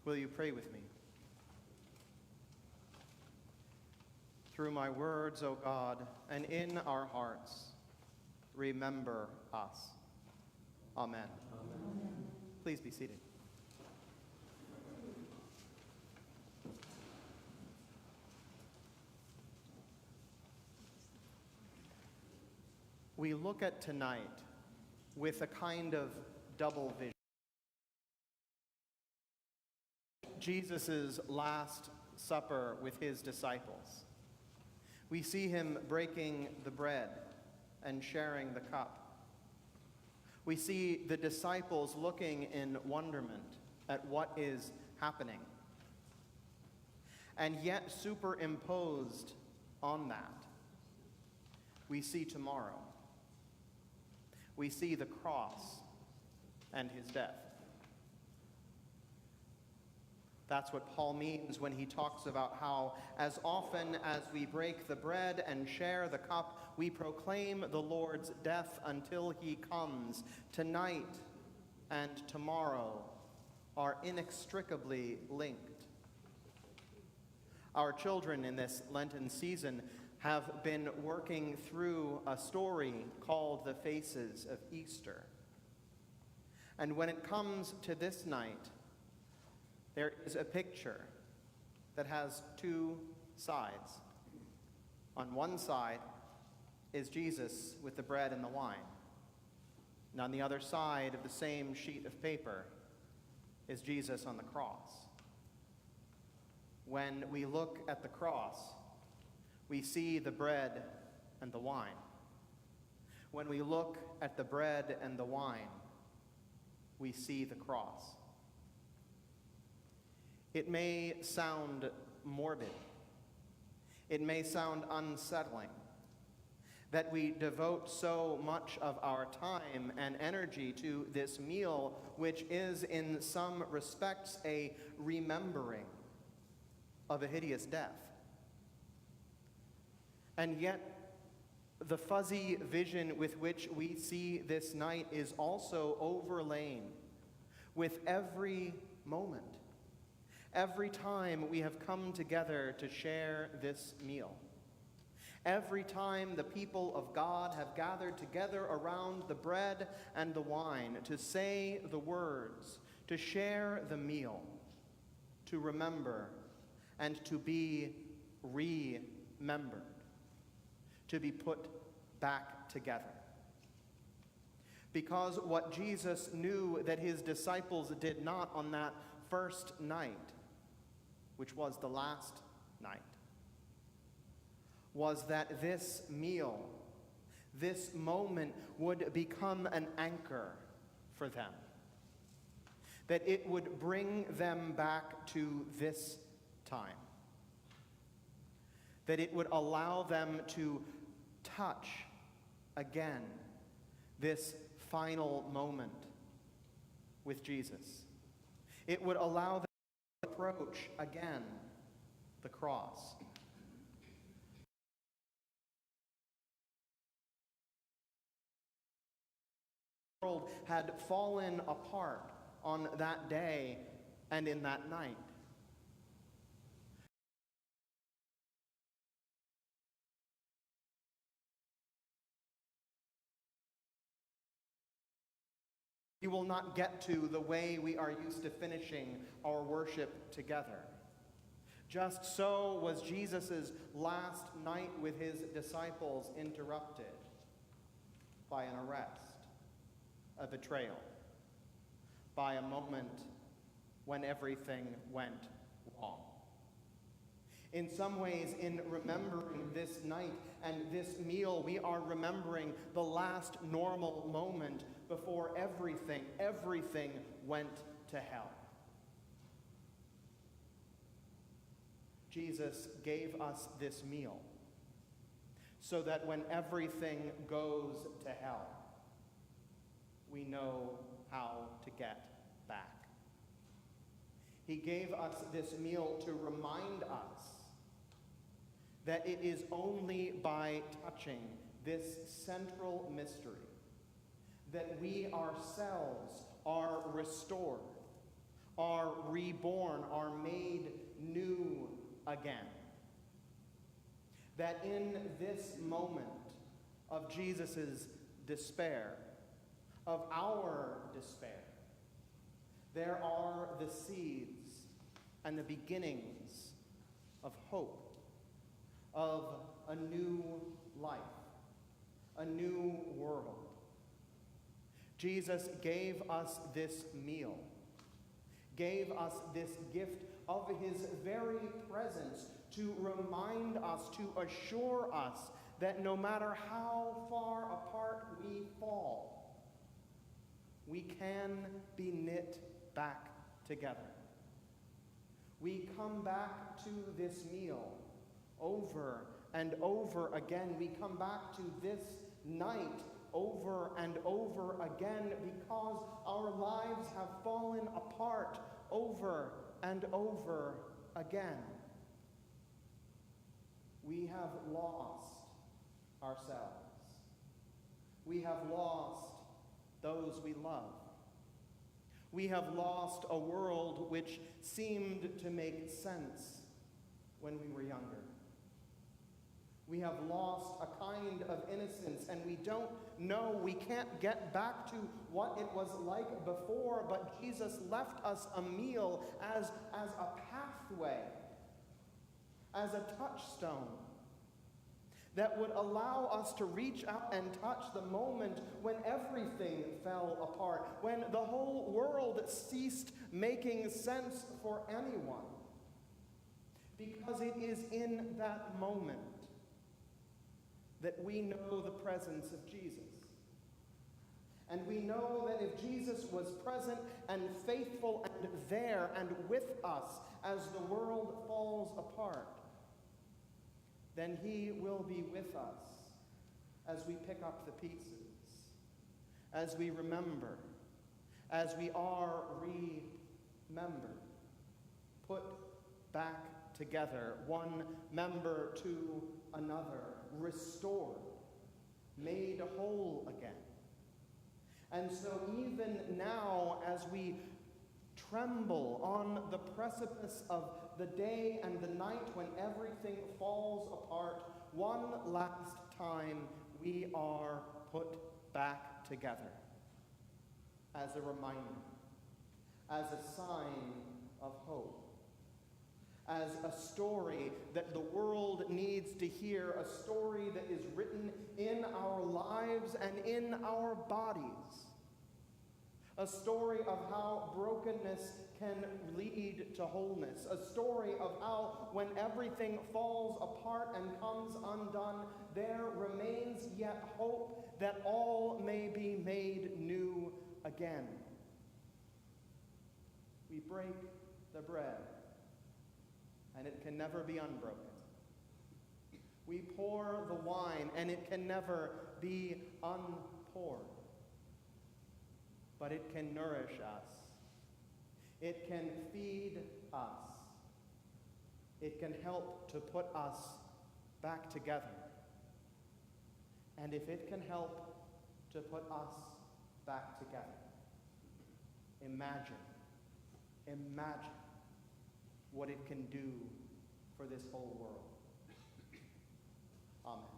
Will you pray with me? Through my words, O God, and in our hearts, remember us. Amen. Amen. Please be seated. We look at tonight with a kind of double vision. Jesus' Last Supper with his disciples. We see him breaking the bread and sharing the cup. We see the disciples looking in wonderment at what is happening. And yet superimposed on that, we see tomorrow. We see the cross and his death. That's what Paul means when he talks about how, as often as we break the bread and share the cup, we proclaim the Lord's death until he comes. Tonight and tomorrow are inextricably linked. Our children in this Lenten season have been working through a story called The Faces of Easter. And when it comes to this night, there is a picture that has two sides. On one side is Jesus with the bread and the wine. And on the other side of the same sheet of paper is Jesus on the cross. When we look at the cross, we see the bread and the wine. When we look at the bread and the wine, we see the cross. It may sound morbid. It may sound unsettling that we devote so much of our time and energy to this meal, which is in some respects a remembering of a hideous death. And yet, the fuzzy vision with which we see this night is also overlain with every moment. Every time we have come together to share this meal, every time the people of God have gathered together around the bread and the wine to say the words, to share the meal, to remember and to be remembered, to be put back together. Because what Jesus knew that his disciples did not on that first night, which was the last night, was that this meal, this moment would become an anchor for them. That it would bring them back to this time. That it would allow them to touch again this final moment with Jesus. It would allow them to approach again the cross. The world had fallen apart on that day and in that night. We will not get to the way we are used to finishing our worship together. Just so was Jesus' last night with his disciples interrupted by an arrest, a betrayal, by a moment when everything went wrong. In some ways, in remembering this night and this meal, we are remembering the last normal moment before everything went to hell. Jesus gave us this meal so that when everything goes to hell, we know how to get back. He gave us this meal to remind us that it is only by touching this central mystery that we ourselves are restored, are reborn, are made new again. That in this moment of Jesus' despair, of our despair, there are the seeds and the beginnings of hope, of a new life, a new world. Jesus gave us this meal, gave us this gift of his very presence to remind us, to assure us that no matter how far apart we fall, we can be knit back together. We come back to this meal over and over again. We come back to this night over and over again because our lives have fallen apart over and over again. We have lost ourselves. We have lost those we love. We have lost a world which seemed to make sense when we were younger. We have lost a kind of innocence, and we don't know, we can't get back to what it was like before, but Jesus left us a meal as a pathway, as a touchstone that would allow us to reach out and touch the moment when everything fell apart, when the whole world ceased making sense for anyone. Because it is in that moment that we know the presence of Jesus. And we know that if Jesus was present and faithful and there and with us as the world falls apart, then he will be with us as we pick up the pieces, as we remember, as we are remembered, put back together, one member to another, restored, made whole again. And so even now, as we tremble on the precipice of the day and the night when everything falls apart, one last time we are put back together as a reminder, as a sign of hope, as a story that the world needs to hear, a story that is written in our lives and in our bodies. A story of how brokenness can lead to wholeness. A story of how when everything falls apart and comes undone, there remains yet hope that all may be made new again. We break the bread, and it can never be unbroken. We pour the wine, and it can never be unpoured. But it can nourish us. It can feed us. It can help to put us back together. And if it can help to put us back together, imagine what it can do for this whole world. Amen.